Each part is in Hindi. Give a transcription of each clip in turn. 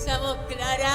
Gustavo Clara.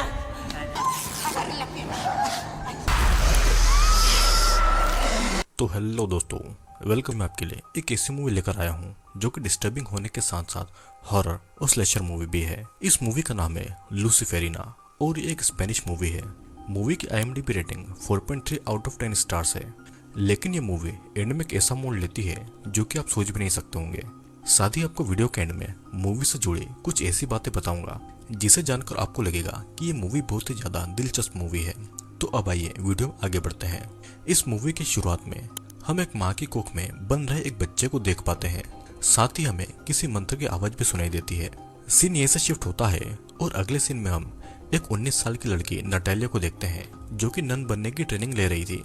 तो हेलो दोस्तों, वेलकम। मैं आपके लिए एक ऐसी मूवी लेकर आया हूँ जो कि डिस्टर्बिंग होने के साथ साथ हॉरर और स्लेशर मूवी भी है। इस मूवी का नाम है लूसीफेरिना और ये एक स्पेनिश मूवी है। मूवी की IMDb rating 4.3 out of 10 stars है। लेकिन ये मूवी एंड में एक ऐसा मोड़ लेती है जो कि आप सोच भी नहीं सकते होंगे। साथ ही आपको वीडियो के एंड में मूवी से जुड़ी कुछ ऐसी बातें बताऊंगा जिसे जानकर आपको लगेगा कि ये मूवी बहुत ही ज्यादा दिलचस्प मूवी है। तो अब आइए वीडियो में आगे बढ़ते हैं। इस मूवी की शुरुआत में हम एक माँ की कोख में बन रहे एक बच्चे को देख पाते हैं। साथ ही हमें किसी मंत्र की आवाज भी सुनाई देती है। सीन ये से शिफ्ट होता है और अगले सीन में हम एक 19 साल की लड़की नटालिया को देखते हैं जो कि नन बनने की ट्रेनिंग ले रही थी।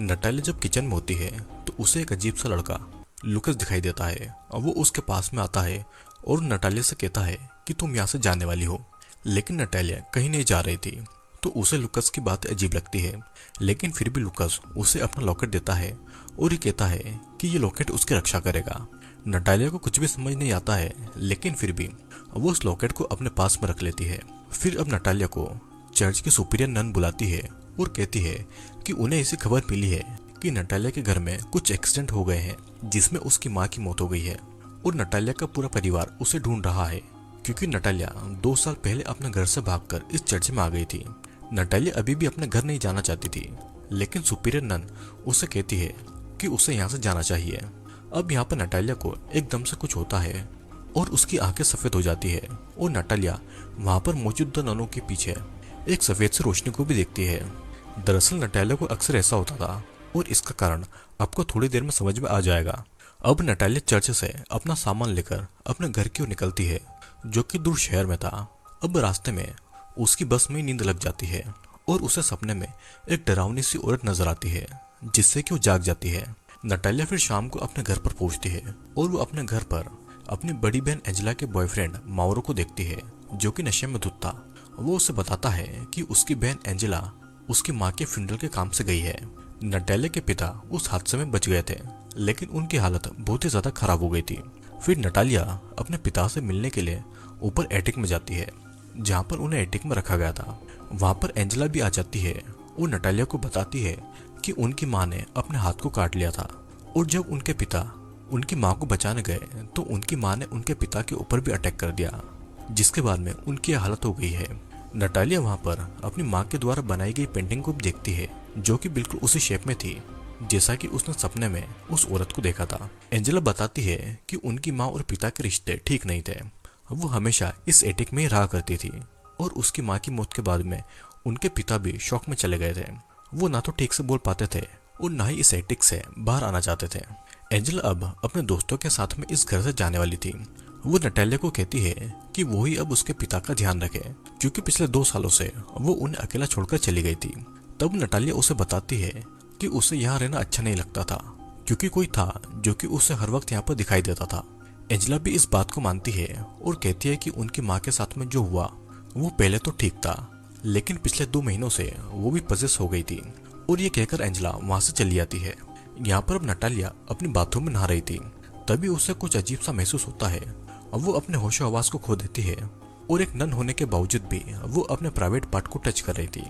नटालिया जब किचन में होती है तो उसे एक अजीब सा लड़का लुकस दिखाई देता है और वो उसके पास में आता है और नटालिया से कहता है कि तुम यहाँ से जाने वाली हो। लेकिन नटालिया कहीं नहीं जा रही थी तो उसे लुकस की बात अजीब लगती है। लेकिन फिर भी लुकस उसे अपना लॉकेट देता है और ये कहता है कि ये लॉकेट उसकी रक्षा करेगा। नटालिया को कुछ भी समझ नहीं आता है लेकिन फिर भी वो उस लॉकेट को अपने पास में रख लेती है। फिर अब नटालिया को चर्च की सुपीरियर नन बुलाती है और कहती है कि उन्हें ऐसी खबर मिली है कि नटालिया के घर में कुछ एक्सीडेंट हो गए हैं जिसमें उसकी माँ की मौत हो गई है और नटालिया का पूरा परिवार उसे ढूंढ रहा है क्योंकि नटालिया 2 साल पहले अपने घर से भागकर इस चर्च में आ गई थी। नटालिया अभी भी अपने घर नहीं जाना चाहती थी लेकिन सुपीरियर नन उसे कहती है कि उसे यहाँ से जाना चाहिए। अब यहाँ पर नटालिया को एकदम से कुछ होता है और उसकी आंखें सफेद हो जाती है और नटालिया वहाँ पर मौजूद 2 ननों के पीछे एक सफेद सी रोशनी को भी देखती है। दरअसल नटालिया को अक्सर ऐसा होता था और इसका कारण आपको थोड़ी देर में समझ में आ जाएगा। अब नटालिया चर्च से अपना सामान लेकर अपने घर की ओर निकलती है जो कि दूर शहर में था। अब रास्ते में उसकी बस में नींद लग जाती है और उसे सपने में एक डरावनी सी औरत नजर आती है जिससे कि वो जाग जाती है। नटालिया फिर शाम को अपने घर पर पहुंचती है और वो अपने घर पर अपनी बड़ी बहन एंजेला के बॉयफ्रेंड माउरो को देखती है जो कि नशे में धुत था। वो उसे बताता है कि उसकी बहन एंजेला उसकी माँ के फ्यूनरल के काम से गई है। नटालिया के पिता उस हादसे में बच गए थे लेकिन उनकी हालत बहुत ही ज्यादा खराब हो गई थी। फिर नटालिया अपने पिता से मिलने के लिए ऊपर एटिक में जाती है जहाँ पर उन्हें एटिक में रखा गया था। वहाँ पर एंजेला भी आ जाती है और नटालिया को बताती है कि उनकी माँ ने अपने हाथ को काट लिया था और जब उनके पिता उनकी माँ को बचाने गए तो उनकी माँ ने उनके पिता के ऊपर भी अटैक कर दिया जिसके बाद में उनकी हालत हो गई है। नटालिया वहाँ पर अपनी माँ के द्वारा बनाई गई पेंटिंग को भी देखती है जो कि बिल्कुल उसी शेप में थी जैसा कि उसने सपने में उस औरत को देखा था। एंजेला बताती है कि उनकी माँ और पिता के रिश्ते ठीक नहीं थे। वो हमेशा इस एटिक में ही रहा करती थी और उसकी माँ की मौत के बाद में उनके पिता भी शौक में चले गए थे। वो ना तो ठीक से बोल पाते थे और ना ही इस एटिक से बाहर आना चाहते थे। एंजेला अब अपने दोस्तों के साथ में इस घर से जाने वाली थी। वो नटालिया को कहती है कि वो ही अब उसके पिता का ध्यान रखे क्योंकि पिछले 2 सालों से वो उन्हें अकेला छोड़कर चली गई थी। तब नटालिया उसे बताती है कि उसे यहाँ रहना अच्छा नहीं लगता था क्योंकि कोई था जो कि उसे हर वक्त यहाँ पर दिखाई देता था। एंजेला भी इस बात को मानती है और कहती है कि उनकी माँ के साथ में जो हुआ वो पहले तो ठीक था लेकिन पिछले 2 महीनों से वो भी पजेस हो गई थी। और ये कहकर एंजेला वहां से चली जाती है। यहाँ पर अब नटालिया अपनी बाथरूम में नहा रही थी तभी उसे कुछ अजीब सा महसूस होता है और वो अपने होशो आवाज को खो देती है और एक नन होने के बावजूद भी वो अपने प्राइवेट पार्ट को टच कर रही थी।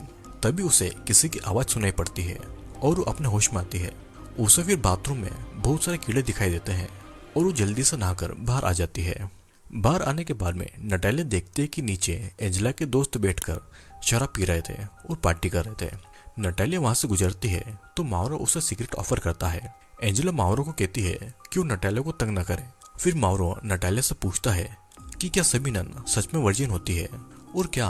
तभी उसे किसी की आवाज सुनाई पड़ती है और वो अपने होश में आती है। उसे फिर बाथरूम में बहुत सारे कीड़े दिखाई देते हैं और वो जल्दी से नहाकर बाहर आ जाती है। बाहर आने के बाद में नटालिया देखती है कि नीचे एंजेला के दोस्त बैठकर शराब पी रहे थे और पार्टी कर रहे थे। नटालिया वहां से गुजरती है तो माउरो उसे सिगरेट ऑफर करता है। एंजेला माउरो को कहती है कि वो नटालिया को तंग न करे। फिर माउरो नटालिया से पूछता है कि क्या सभी नन सच में वर्जिन होती है और क्या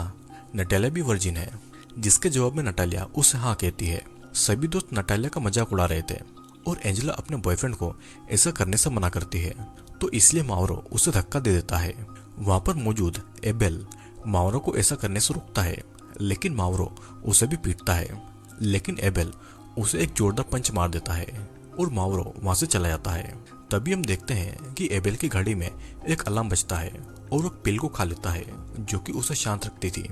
नटालिया भी वर्जिन है, जिसके जवाब में नटालिया उसे हाँ कहती है। सभी दोस्त नटालिया का मजाक उड़ा रहे थे और एंजेला अपने बॉयफ्रेंड को ऐसा करने से मना करती है तो इसलिए माउरो उसे धक्का दे देता है। वहां पर मौजूद एबेल माउरो को ऐसा करने से रोकता है लेकिन माउरो उसे भी पीटता है। लेकिन एबेल उसे एक जोरदार पंच मार देता है और माउरो वहां से चला जाता है। तभी हम देखते हैं कि एबेल की घड़ी में एक अलार्म बजता है और वो पिल को खा लेता है जो कि उसे शांत रखती थी।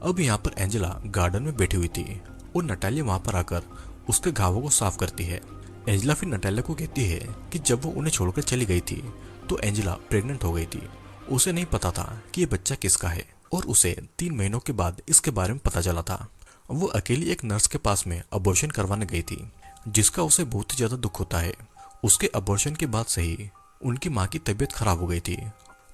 अब यहाँ पर एंजेला गार्डन में बैठी हुई थी और नटालिया वहां पर आकर उसके घावों को साफ करती है। एंजेला फिर नटालिया को कहती है कि जब वो उन्हें छोड़कर चली गई थी तो एंजेला प्रेग्नेंट हो गई थी। उसे नहीं पता था कि ये बच्चा किसका है और उसे 3 महीनों के बाद इसके बारे में पता चला था। वो अकेली एक नर्स के पास में अबॉर्शन करवाने गई थी, जिसका उसे बहुत ही ज्यादा दुख होता है। उसके अबॉर्शन के बाद से ही उनकी माँ की तबीयत खराब हो गई थी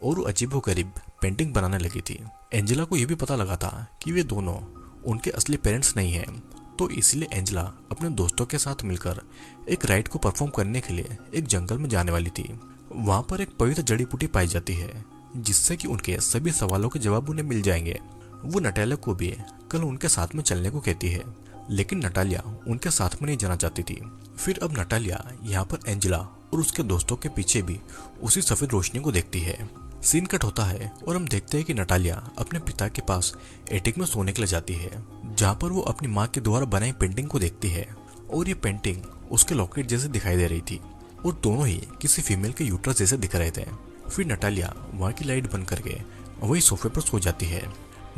और वो अजीबोगरीब पेंटिंग बनाने लगी थी। एंजेला को यह भी पता लगा था कि वे दोनों उनके असली पेरेंट्स नहीं हैं, तो इसलिए एंजेला अपने दोस्तों के साथ मिलकर एक राइड को परफॉर्म करने के लिए एक जंगल में जाने वाली थी। वहां पर एक पवित्र जड़ी बूटी पाई जाती है, जिससे कि उनके सभी सवालों के जवाब उन्हें मिल जाएंगे। वो नटालिया को भी कल उनके साथ में चलने को कहती है, लेकिन नटालिया उनके साथ में नहीं जाना चाहती थी। फिर अब नटालिया यहाँ पर एंजेला और उसके दोस्तों के पीछे भी उसी सफेद रोशनी को देखती है। सीन कट होता है और हम देखते हैं कि नटालिया अपने पिता के पास एटिक में सोने के लिए जाती है, जहाँ पर वो अपनी माँ के द्वारा बनाई पेंटिंग को देखती है और ये पेंटिंग उसके लॉकेट जैसे दिखाई दे रही थी और दोनों ही किसी फीमेल के यूट्रस जैसे दिख रहे थे। फिर नटालिया वहाँ की लाइट बंद करके वही सोफे पर सो जाती है।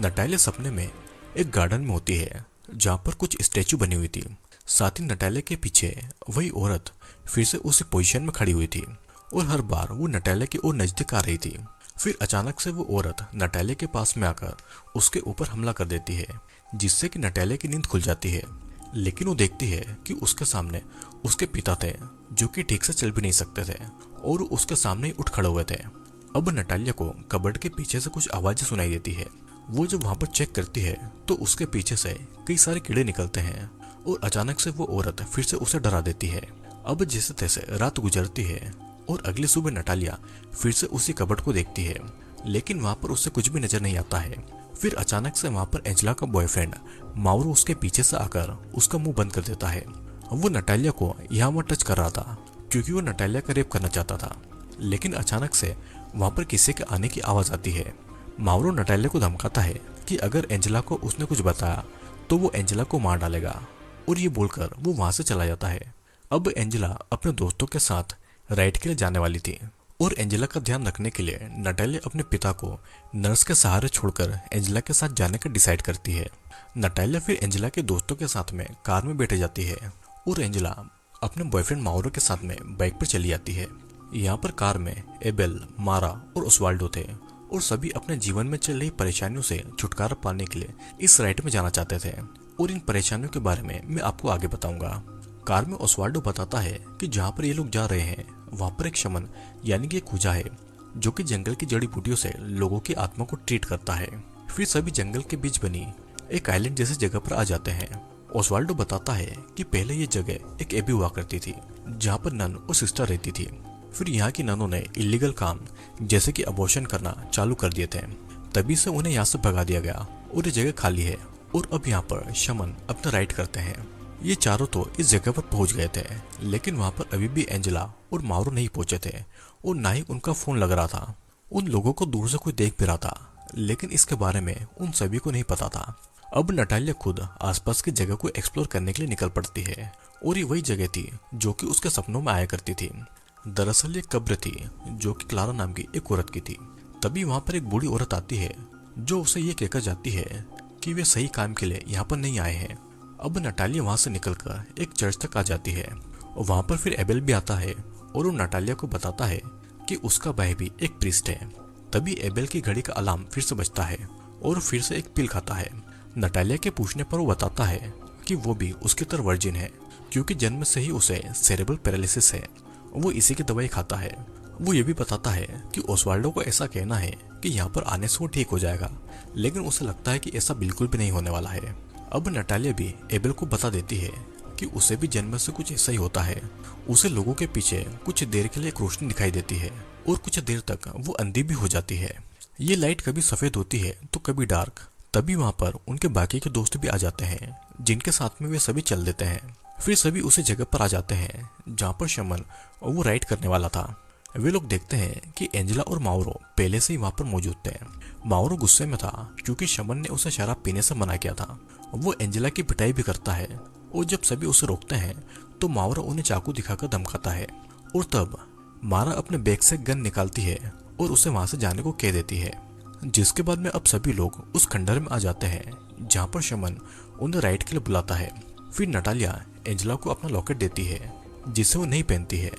नटालिया सपने में एक गार्डन में होती है, जहाँ पर कुछ स्टैचू बनी हुई थी। साथ ही नटालिया के पीछे वही औरत फिर से उसी पोजीशन में खड़ी हुई थी और हर बार वो नटालिया की ओर नजदीक आ रही थी। फिर अचानक से वो औरत नटालिया के पास में आकर उसके ऊपर हमला कर देती है, जिससे कि नटालिया की नींद खुल जाती है। लेकिन वो देखती है कि उसके सामने उसके पिता थे, जो कि ठीक से चल भी नहीं सकते थे और उसके सामने ही उठ खड़े हुए थे। अब नटालिया को कबर्ड के पीछे से कुछ आवाजें सुनाई देती है। वो जब वहां पर चेक करती है तो उसके पीछे से कई सारे कीड़े निकलते हैं और अचानक से वो औरत फिर से उसे डरा देती है। अब जैसे तैसे रात गुजरती है और अगली सुबह नटालिया फिर से उसी कबर्ड को देखती है, लेकिन वहां पर उससे कुछ भी नजर नहीं आता है। फिर अचानक से वहां पर एंजेला का बॉयफ्रेंड माउरो उसके पीछे से आकर उसका मुंह बंद कर देता है। वो नटालिया को यहाँ वहाँ टच कर रहा था, क्योंकि वो नटालिया का रेप करना चाहता था। लेकिन अचानक से वहां पर किसी के आने की आवाज आती है। माउरो नटालिया को धमकाता है कि अगर एंजेला को उसने कुछ बताया तो वो एंजेला को मार डालेगा, और ये बोलकर वो वहां से चला जाता है। अब एंजेला अपने दोस्तों के साथ राइड के लिए जाने वाली थी और एंजेला का ध्यान रखने के लिए नटालिया अपने पिता को नर्स के सहारे छोड़कर एंजेला के साथ जाने का डिसाइड करती है। नटालिया फिर एंजेला के दोस्तों के साथ में कार में बैठे जाती है और एंजेला अपने बॉयफ्रेंड माउरो के साथ में बाइक पर चली जाती है। यहाँ पर कार में एबेल, मारा और ओस्वाल्डो थे और सभी अपने जीवन में चल रही परेशानियों से छुटकारा पाने के लिए इस राइड में जाना चाहते थे, और इन परेशानियों के बारे में मैं आपको आगे बताऊंगा। कार में ओस्वाल्डो बताता है कि जहाँ पर ये लोग जा रहे हैं वहाँ पर एक शमन यानी कि एक खूजा है, जो कि जंगल की जड़ी बूटियों से लोगों की आत्मा को ट्रीट करता है। फिर सभी जंगल के बीच बनी एक आइलैंड जैसी जगह पर आ जाते हैं। ओस्वाल्डो बताता है कि पहले ये जगह एक एबी हुआ करती थी, जहाँ पर नन और सिस्टर रहती थी। फिर यहाँ की ननों ने इलीगल काम जैसे कि अबॉर्शन करना चालू कर दिए थे, तभी से उन्हें यहाँ से भगा दिया गया और ये जगह खाली है। और अब यहाँ पर शमन अपना राइड करते हैं। ये चारों तो इस जगह पर पहुंच गए थे, लेकिन वहां पर अभी भी एंजेला और माउरो नहीं पहुंचे थे और ना ही उनका फोन लग रहा था। उन लोगों को दूर से कोई देख भी रहा था, लेकिन इसके बारे में उन सभी को नहीं पता था। अब नटालिया खुद आसपास की जगह को एक्सप्लोर करने के लिए निकल पड़ती है, और ये वही जगह थी जो कि उसके सपनों में आया करती थी। दरअसल ये कब्र थी जो कि क्लारा नाम की एक औरत की थी। तभी वहां पर एक बूढ़ी औरत आती है जो उसे ये कहकर जाती है कि वे सही काम के लिए यहाँ पर नहीं आए हैं। अब नटालिया वहां से निकलकर एक चर्च तक आ जाती है और वहां पर फिर एबेल भी आता है और वो नटालिया को बताता है कि उसका भाई भी एक प्रीस्ट है। तभी एबेल की घड़ी का अलार्म फिर से बजता है और फिर से एक पिल खाता है। नटालिया के पूछने पर वो बताता है कि वो भी उसकी तरह वर्जिन है, क्योंकि जन्म से ही उसे सेरेब्रल पैरालिसिस है। वो इसी की दवाई खाता है। वो ये भी बताता है कि ओस्वाल्डो को ऐसा कहना है कि यहाँ पर आने से वो ठीक हो जाएगा, लेकिन उसे लगता है कि ऐसा बिल्कुल भी नहीं होने वाला है। अब नटालिया भी एबेल को बता देती है कि उसे भी जन्म से कुछ ऐसा ही होता है। उसे लोगों के पीछे कुछ देर के लिए एक रोशनी दिखाई देती है और कुछ देर तक वो अंधी भी हो जाती है। ये लाइट कभी सफेद होती है तो कभी डार्क। तभी वहां पर उनके बाकी के दोस्त भी आ जाते हैं, जिनके साथ में वे सभी चल देते हैं। फिर सभी उसी जगह पर आ जाते हैं जहाँ पर शमन वो राइड करने वाला था। वे लोग देखते हैं कि एंजेला और माउरो पहले से ही वहां पर मौजूद थे। माउरो गुस्से में था क्योंकि शमन ने उसे शराब पीने से मना किया था। वो एंजेला की पिटाई भी करता है और जब सभी उसे रोकते हैं तो माउरो उन्हें चाकू दिखाकर धमकाता है, और तब मारा अपने बैग से गन निकालती है और उसे वहां से जाने को कह देती है। जिसके बाद में अब सभी लोग उस खंडर में आ जाते हैं जहाँ पर शमन उन्हें राइड के लिए बुलाता है। फिर नटालिया एंजेला को अपना लॉकेट देती है जिसे वो नहीं पहनती है,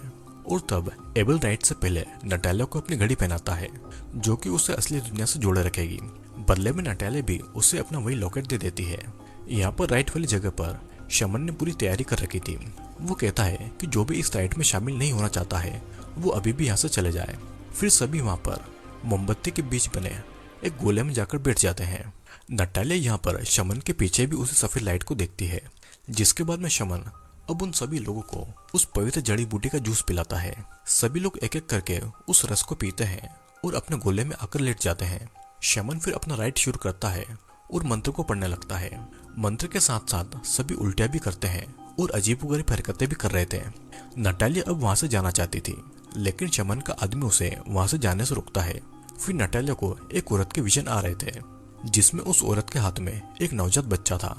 और तब एबेल राइड से पहले नटालिया को अपनी घड़ी पहनाता है जो कि उसे असली दुनिया से जोड़े रखेगी। बदले में नटालिया भी उसे अपना वही लॉकेट दे देती है। यहाँ पर राइड वाली जगह पर शमन ने पूरी तैयारी कर रखी थी। वो कहता है कि जो भी इस राइड में शामिल नहीं होना चाहता है वो अभी भी यहाँ से चले जाए। फिर सभी वहाँ पर मोमबत्ती के बीच बने एक गोले में जाकर बैठ जाते हैं। नटालिया यहाँ पर शमन के पीछे भी उसी सफेद लाइट को देखती है, जिसके बाद में शमन अब उन सभी लोगों को उस पवित्र जड़ी बूटी का जूस पिलाता है। सभी लोग एक एक करके उस रस को पीते हैं और अपने गोले में आकर लेट जाते हैं। शमन फिर अपना राइड शुरू करता है और मंत्र को पढ़ने लगता है। मंत्र के साथ साथ सभी उल्टियां भी करते हैं और अजीबोगरीब हरकतें भी कर रहे थे। नटालिया अब वहां से जाना चाहती थी, लेकिन शमन का आदमी उसे वहां से जाने से रोकता है। फिर नटालिया को एक औरत के विजन आ रहे थे, जिसमें उस औरत के हाथ में एक नवजात बच्चा था।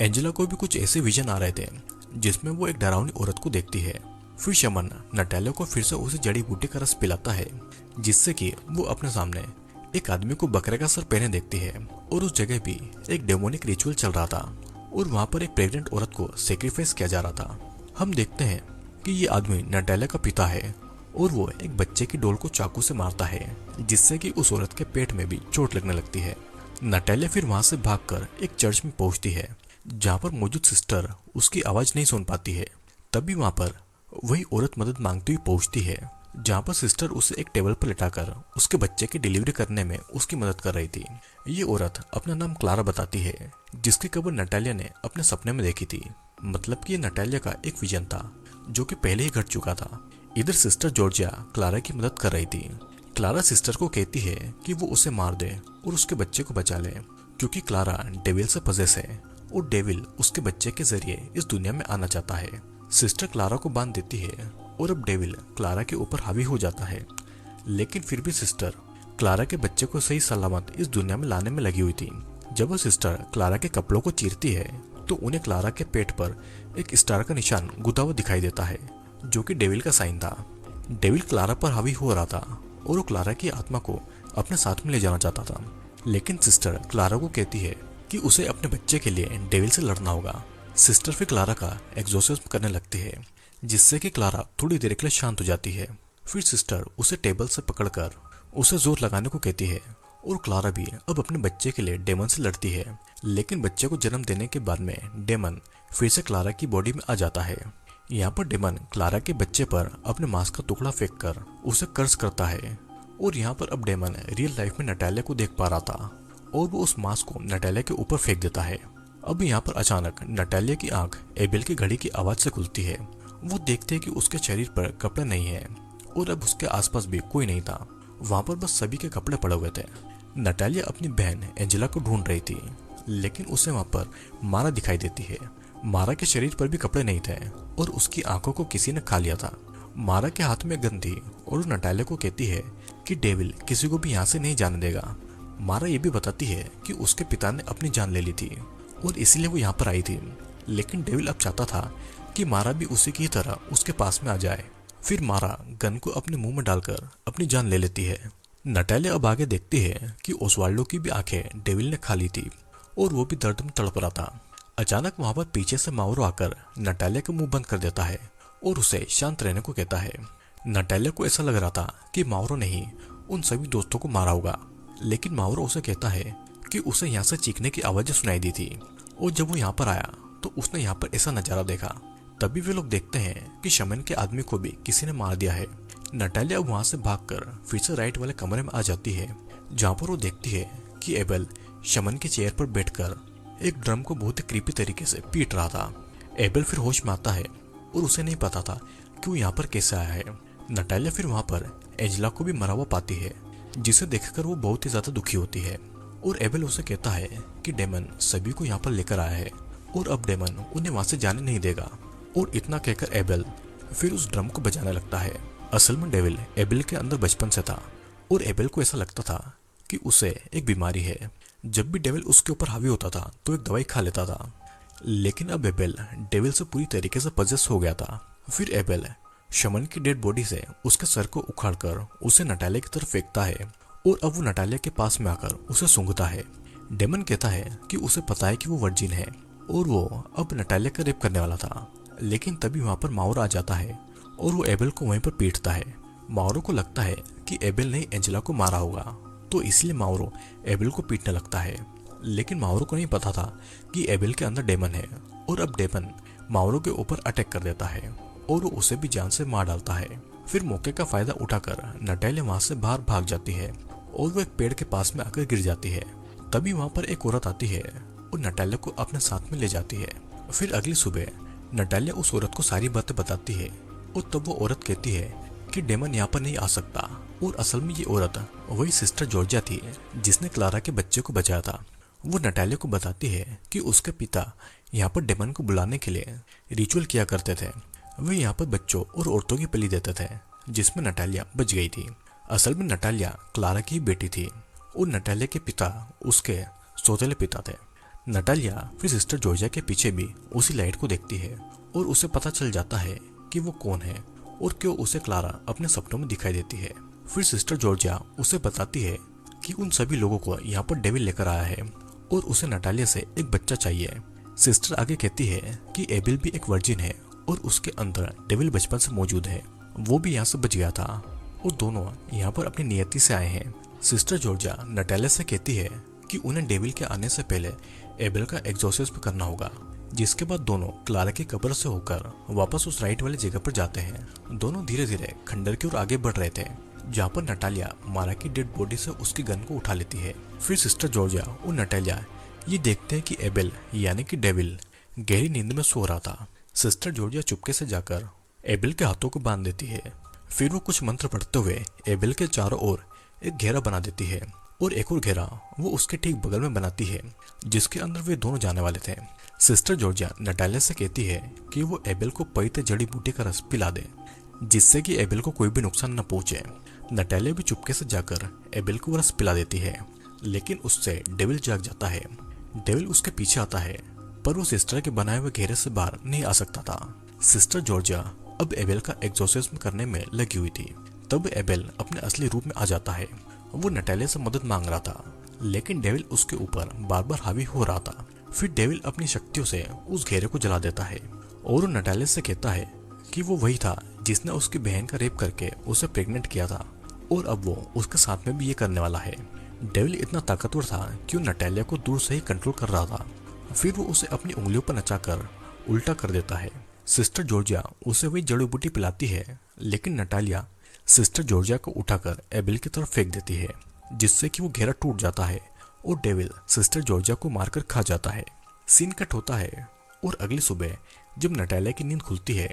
एंजेला को भी कुछ ऐसे विजन आ रहे थे, जिसमें वो एक डरावनी औरत को देखती है। फिर शमन नटालिया को फिर से उसे जड़ी बूटी का रस पिलाता है, जिससे कि वो अपने सामने एक आदमी को बकरे का सर पहने देखती है। और उस जगह भी एक डेमोनिक रिचुअल चल रहा था और वहां पर एक प्रेग्नेंट औरत को सेक्रीफाइस किया जा रहा था। हम देखते हैं कि ये आदमी नटालिया का पिता है और वो एक बच्चे की डोल को चाकू से मारता है, जिससे कि उस औरत के पेट में भी चोट लगने लगती है। नटालिया फिर वहां से भागकर एक चर्च में पहुंचती है, जहां पर मौजूद सिस्टर उसकी आवाज नहीं सुन पाती है। तभी वहां पर वही औरत मदद मांगती हुई पहुंचती है, जहां पर सिस्टर उसे एक टेबल पर लिटाकर उसके बच्चे की डिलीवरी करने में उसकी मदद कर रही थी। ये औरत अपना नाम क्लारा बताती है, जिसकी कब्र नटालिया ने अपने सपने में देखी थी। मतलब कि ये नटालिया का एक विजन था जो कि पहले ही घट चुका था। इधर सिस्टर जॉर्जिया क्लारा की मदद कर रही थी। क्लारा सिस्टर को कहती है कि वो उसे मार दे और उसके बच्चे को बचा ले, क्योंकि क्लारा डेविल से पजेस है और डेविल उसके बच्चे के जरिए इस दुनिया में आना चाहता है। सिस्टर क्लारा को बांध देती है और अब डेविल क्लारा के ऊपर हावी हो जाता है, लेकिन फिर भी सिस्टर क्लारा के बच्चे को सही सलामत इस दुनिया में लाने में लगी हुई थी। जब वो सिस्टर क्लारा के कपड़ों को चीरती है तो उन्हें क्लारा के पेट पर एक स्टार का निशान गुदा हुआ दिखाई देता है, जो कि डेविल का साइन था। डेविल क्लारा पर हावी हो रहा था और वो क्लारा की आत्मा को अपने साथ में ले जाना चाहता था, लेकिन सिस्टर क्लारा को कहती है कि उसे अपने बच्चे के लिए डेविल से लड़ना होगा। सिस्टर फिर क्लारा का एग्जॉर्सिज्म करने लगती है, जिससे कि क्लारा थोड़ी देर के लिए शांत हो जाती है। फिर सिस्टर उसे टेबल से पकड़कर उसे जोर लगाने को कहती है और क्लारा भी अब अपने बच्चे के लिए डेमन से लड़ती है। लेकिन बच्चे को जन्म देने के बाद में डेमन फिर से क्लारा की बॉडी में आ जाता है। यहाँ पर डेमन क्लारा के बच्चे पर अपने मांस का टुकड़ा फेंक कर उसे कर्ज करता है और यहाँ पर अब डेमन रियल लाइफ में नटालिया को देख पा रहा था और वो उस मांस को नटालिया के ऊपर फेंक देता है। अब यहाँ पर अचानक नटालिया की आंख एबेल की घड़ी की आवाज से खुलती है। वो देखते हैं कि उसके शरीर पर कपड़े नहीं है और अब उसके आसपास भी कोई नहीं था। वहां पर बस सभी के कपड़े पड़े हुए थे। नटालिया अपनी बहन एंजेला को ढूंढ रही थी, लेकिन उसे वहां पर मारा दिखाई देती है। मारा के शरीर पर भी कपड़े नहीं थे और उसकी आंखों को किसी ने खा लिया था। मारा के हाथ में गन थी और वो नटालिया को कहती है कि डेविल किसी को भी यहाँ से नहीं जाने देगा। मारा ये भी बताती है कि उसके पिता ने अपनी जान ले ली थी और इसलिए वो यहाँ पर आई थी, लेकिन डेविल अब चाहता था कि मारा भी उसी की तरह उसके पास में आ जाए। फिर मारा गन को अपने मुंह में डालकर अपनी जान ले लेती है। नटालिया अब आगे देखती है कि ओस्वाल्डो की भी आंखें डेविल ने खा ली थी और वो भी दर्द में तड़प रहा था। अचानक वहां पर पीछे से माउरो आकर नटालिया का मुंह बंद कर देता है और उसे शांत रहने को कहता है। नटालिया को ऐसा लग रहा था कि माउरो ने ही उन सभी दोस्तों को मारा होगा, लेकिन माउरो उसे कहता है कि उसे यहाँ से चीखने की आवाजें सुनाई दी थी और जब वो यहाँ पर आया तो उसने यहाँ पर ऐसा नजारा देखा। तभी वे लोग देखते हैं कि शमन के आदमी को भी किसी ने मार दिया है। नटालिया वहां से भागकर फिर से राइट वाले कमरे में आ जाती है, जहां पर वो देखती है कि एबेल शमन की चेयर पर बैठकर एक ड्रम को बहुत ही क्रीपी तरीके से पीट रहा था। एबेल फिर होश में आता है और उसे नहीं पता था कि वो यहाँ पर कैसे आया है। नटालिया फिर वहां पर एंजेला को भी मरा हुआ पाती है, जिसे देखकर वो बहुत ही ज्यादा दुखी होती है और एबेल उसे कहता है कि डेमन सभी को यहाँ पर लेकर आया है और अब डेमन उन्हें वहां से जाने नहीं देगा। और इतना कहकर एबेल फिर उस ड्रम को बजाने लगता है। असल में डेविल एबेल के अंदर बचपन से था और एबेल को ऐसा लगता था कि उसे एक बीमारी है। जब भी डेविल उसके ऊपर हावी होता था तो एक दवाई खा लेता था, लेकिन अब एबेल डेविल से पूरी तरीके से पजेस हो गया था। फिर एबेल शमन की डेड बॉडी से उसके सर को उखाड़कर उसे नटालिया की तरफ फेंकता है और अब वो नटालिया के पास में आकर उसे सूंघता है। डेमन कहता है कि उसे पता है कि वो वर्जिन है और वो अब नटालिया का रेप करने वाला था, लेकिन तभी वहां पर माउरो आ जाता है और वो एबेल को वहीं पर पीटता है। माउरो को लगता है कि एबेल ने एंजेला को मारा होगा तो इसलिए माउरो एबेल को पीटने लगता है। लेकिन माउरो को नहीं पता था कि एबेल के अंदर डेमन है और अब डेमन माउरो के ऊपर अटैक कर देता है और वो उसे भी जान से मार डालता है। फिर मौके का फायदा उठाकर नटालिया वहां से बाहर भाग जाती है और वो एक पेड़ के पास में आकर गिर जाती है। तभी वहां पर एक औरत आती है और नटालिया को अपने साथ में ले जाती है। फिर अगली सुबह नटालिया उस औरत को सारी बातें बताती है और तब वो औरत कहती है कि डेमन यहाँ पर नहीं आ सकता और असल में ये औरत वही सिस्टर जॉर्जिया थी जिसने क्लारा के बच्चे को बचाया था। वो नटालिया को बताती है कि उसके पिता यहाँ पर डेमन को बुलाने के लिए रिचुअल किया करते थे। वे यहाँ पर बच्चों और औरतों की बलि देते थे जिसमें नटालिया बच गई थी। असल में नटालिया क्लारा की बेटी थी और नटालिया के पिता उसके सौतेले पिता थे। नटालिया फिर सिस्टर जॉर्जिया के पीछे भी उसी लाइट को देखती है और उसे पता चल जाता है कि वो कौन है और क्यों उसे क्लारा अपने सपनों में दिखाई देती है। फिर सिस्टर जॉर्जिया उसे बताती है कि उन सभी लोगों को यहाँ पर डेविल लेकर आया है और उसे नटालिया से एक बच्चा चाहिए। सिस्टर आगे कहती है कि एबेल भी एक वर्जिन है और उसके अंदर डेविल बचपन से मौजूद है, वो भी यहाँ से बच गया था और दोनों यहाँ पर अपनी नियति से आए हैं। सिस्टर जॉर्जिया नटालिया से कहती है कि उन्हें डेविल के आने से पहले एबेल का एग्जॉर्सिज्म करना होगा, जिसके बाद दोनों क्लारा की कब्र से होकर वापस उस राइट वाली जगह पर जाते हैं। दोनों धीरे धीरे खंडर की ओर आगे बढ़ रहे थे जहाँ पर नटालिया मारा की डेड बॉडी से उसकी गन को उठा लेती है। फिर सिस्टर जॉर्जिया और नटालिया ये देखते हैं कि एबेल यानी कि डेविल गहरी नींद में सो रहा था। सिस्टर जॉर्जिया चुपके से जाकर एबेल के हाथों को बांध देती है। फिर वो कुछ मंत्र पढ़ते हुए एबेल के चारों ओर एक घेरा बना देती है और एक और घेरा वो उसके ठीक बगल में बनाती है जिसके अंदर वे दोनों जाने वाले थे। सिस्टर जॉर्जिया नटालिया से कहती है कि वो एबेल को पवित्र जड़ी बूटी का रस पिला दे जिससे कि एबेल को कोई भी नुकसान न पहुंचे। नटालिया भी चुपके से जाकर एबेल को रस पिला देती है, लेकिन उससे डेविल जाग जाता है। डेविल उसके पीछे आता है पर वो सिस्टर के बनाए हुए घेरे से बाहर नहीं आ सकता था। सिस्टर जॉर्जिया अब एबेल का एग्जॉर्सिज्म करने में लगी हुई थी। तब एबेल अपने असली रूप में आ जाता है। वो नटालिया से मदद मांग रहा था, लेकिन डेविल उसके ऊपर बार बार हावी हो रहा था। फिर डेविल अपनी शक्तियों से उस घेरे को जला देता है और वो नटालिया से कहता है कि वो वही था जिसने उसकी बहन का रेप करके उसे प्रेग्नेंट किया था और अब वो उसके साथ में भी ये करने वाला है। डेविल इतना ताकतवर था कि वो नटालिया को दूर से ही कंट्रोल कर रहा था। फिर वो उसे अपनी उंगलियों पर नचाकर उल्टा कर देता है। सिस्टर जॉर्जिया उसे वही जड़ी बूटी पिलाती है, लेकिन नटालिया सिस्टर जॉर्जिया को उठाकर एबेल की तरफ फेंक देती है जिससे कि वो घेरा टूट जाता है और डेविल सिस्टर जॉर्जिया को मारकर खा जाता है। सीन कट होता है और अगली सुबह जब नटालिया की नींद खुलती है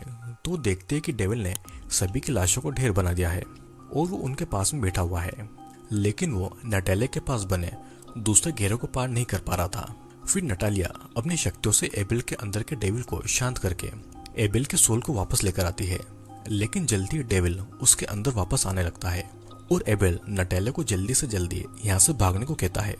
तो देखते हैं कि डेविल ने सभी की लाशों को ढेर बना दिया है और वो उनके पास में बैठा हुआ है, लेकिन वो नटालिया के पास बने दूसरे घेरे को पार नहीं कर पा रहा था। फिर नटालिया अपनी शक्तियों से एबेल के अंदर के डेविल को शांत करके एबेल के सोल को वापस लेकर आती है, लेकिन जल्दी डेविल उसके अंदर वापस आने लगता है और एबेल नटालिया को जल्दी से जल्दी यहाँ से भागने को कहता है।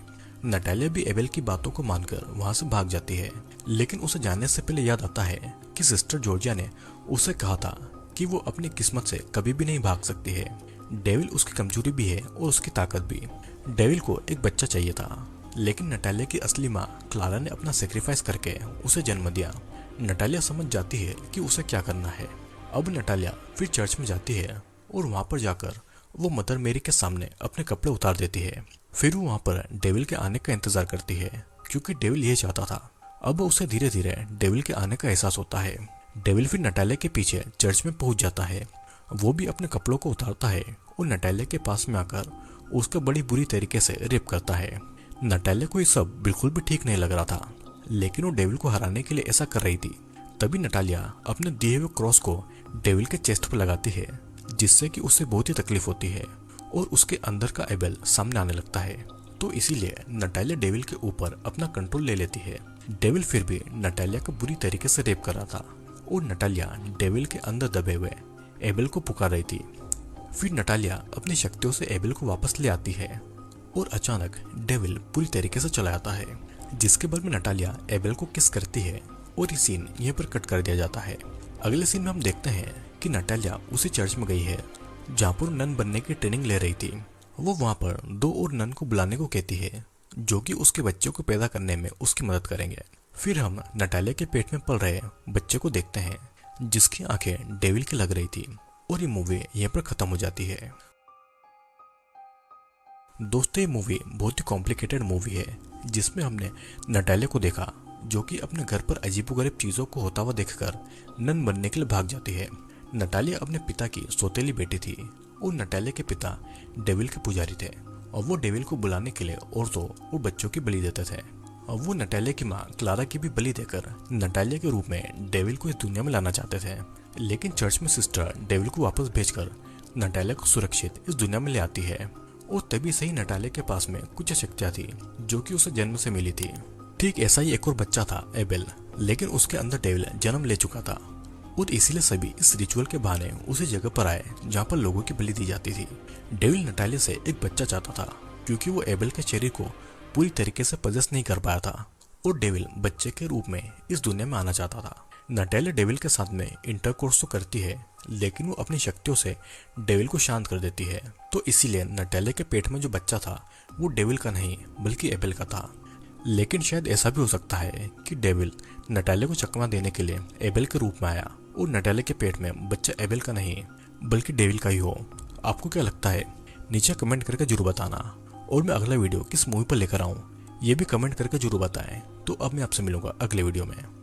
नटालिया भी एबेल की बातों को मानकर वहां से भाग जाती है, लेकिन उसे जाने से पहले याद आता है कि सिस्टर जॉर्जिया ने उसे कहा था कि वो अपनी किस्मत से कभी भी नहीं भाग सकती है। डेविल उसकी कमजोरी भी है और उसकी ताकत भी। डेविल को एक बच्चा चाहिए था, लेकिन नटालिया की असली माँ क्लारा ने अपना सेक्रीफाइस करके उसे जन्म दिया। नटालिया समझ जाती है कि उसे क्या करना है। अब नटालिया फिर चर्च में जाती है और वहां पर जाकर वो मदर मेरी के सामने अपने कपड़े उतार देती है। फिर वो वहां पर डेविल के आने का इंतजार करती है क्योंकि डेविल ये चाहता था। अब उसे धीरे धीरे डेविल के आने का एहसास होता है। डेविल फिर नटालिया के पीछे चर्च में पहुंच जाता है। वो भी अपने कपड़ों को उतारता है और नटालिया के पास में आकर उसका बड़ी बुरी तरीके से रेप करता है। नटालिया को ये सब बिल्कुल भी ठीक नहीं लग रहा था, लेकिन वो डेविल को हराने के लिए ऐसा कर रही थी। तभी नटालिया अपने दिए हुए क्रॉस को डेविल के चेस्ट पर लगाती है, जिससे कि उसे बहुत ही तकलीफ होती है और उसके अंदर का एबेल सामने आने लगता है। तो इसीलिए नटालिया डेविल के ऊपर अपना कंट्रोल ले लेती है। डेविल फिर भी नटालिया को बुरी तरीके से रेप कर रहा था और नटालिया डेविल के अंदर दबे हुए एबेल को पुकार रही थी। फिर नटालिया अपनी शक्तियों से एबेल को वापस ले आती है और अचानक डेविल पूरी तरीके से चला जाता है, जिसके बाद में नटालिया एबेल को किस करती है और ये सीन यहीं पर कट कर दिया जाता है। अगले सीन में हम देखते हैं कि नटालिया उसी चर्च में गई है जहाँ पर नन बनने की ट्रेनिंग ले रही थी। वो वहाँ पर 2 और नन को बुलाने को कहती है जो कि उसके बच्चों को पैदा करने में उसकी मदद करेंगे। फिर हम नटालिया के पेट में पल रहे बच्चे को देखते हैं जिसकी आंखें डेविल की लग रही थी और ये मूवी यहीं पर खत्म हो जाती है। दोस्तों ये मूवी बहुत ही कॉम्प्लिकेटेड मूवी है जिसमें हमने नटालिया को देखा जो कि अपने घर पर अजीबोगरीब चीज़ों को होता हुआ देखकर नन बनने के लिए भाग जाती है। नटालिया अपने पिता की सौतेली बेटी थी और नटालिया के पिता डेविल के पुजारी थे और वो डेविल को बुलाने के लिए औरतों और बच्चों की बलि देते थे और वो नटालिया की माँ क्लारा की भी बलि देकर नटालिया के रूप में डेविल को इस दुनिया में लाना चाहते थे। लेकिन चर्च में सिस्टर डेविल को वापस भेजकर नटालिया को सुरक्षित इस दुनिया में ले आती है और तभी से ही नटालिया के पास में कुछ शक्तियां थी जो कि उसे जन्म से मिली थी। ठीक ऐसा ही एक और बच्चा था एबेल, लेकिन उसके अंदर डेविल जन्म ले चुका था और इसीलिए सभी इस रिचुअल के बहाने उसी जगह पर आए जहाँ पर लोगों की बलि दी जाती थी। डेविल नटालिया से एक बच्चा चाहता था क्योंकि वो एबेल के शरीर को पूरी तरीके से पजेस नहीं कर पाया था और डेविल बच्चे के रूप में इस दुनिया में आना चाहता था। नटालिया डेविल के साथ में इंटरकोर्स तो करती है लेकिन वो अपनी शक्तियों से डेविल को शांत कर देती है। तो इसीलिए नटालिया के पेट में जो बच्चा था वो डेविल का नहीं बल्कि एबेल का था। लेकिन शायद ऐसा भी हो सकता है कि डेविल नटालिया को चकमा देने के लिए एबेल के रूप में आया और नटालिया के पेट में बच्चा एबेल का नहीं बल्कि डेविल का ही हो। आपको क्या लगता है नीचे कमेंट करके जरूर बताना और मैं अगला वीडियो किस मूवी पर लेकर आऊँ ये भी कमेंट करके जरूर बताएं। तो अब मैं आपसे मिलूंगा अगले वीडियो में।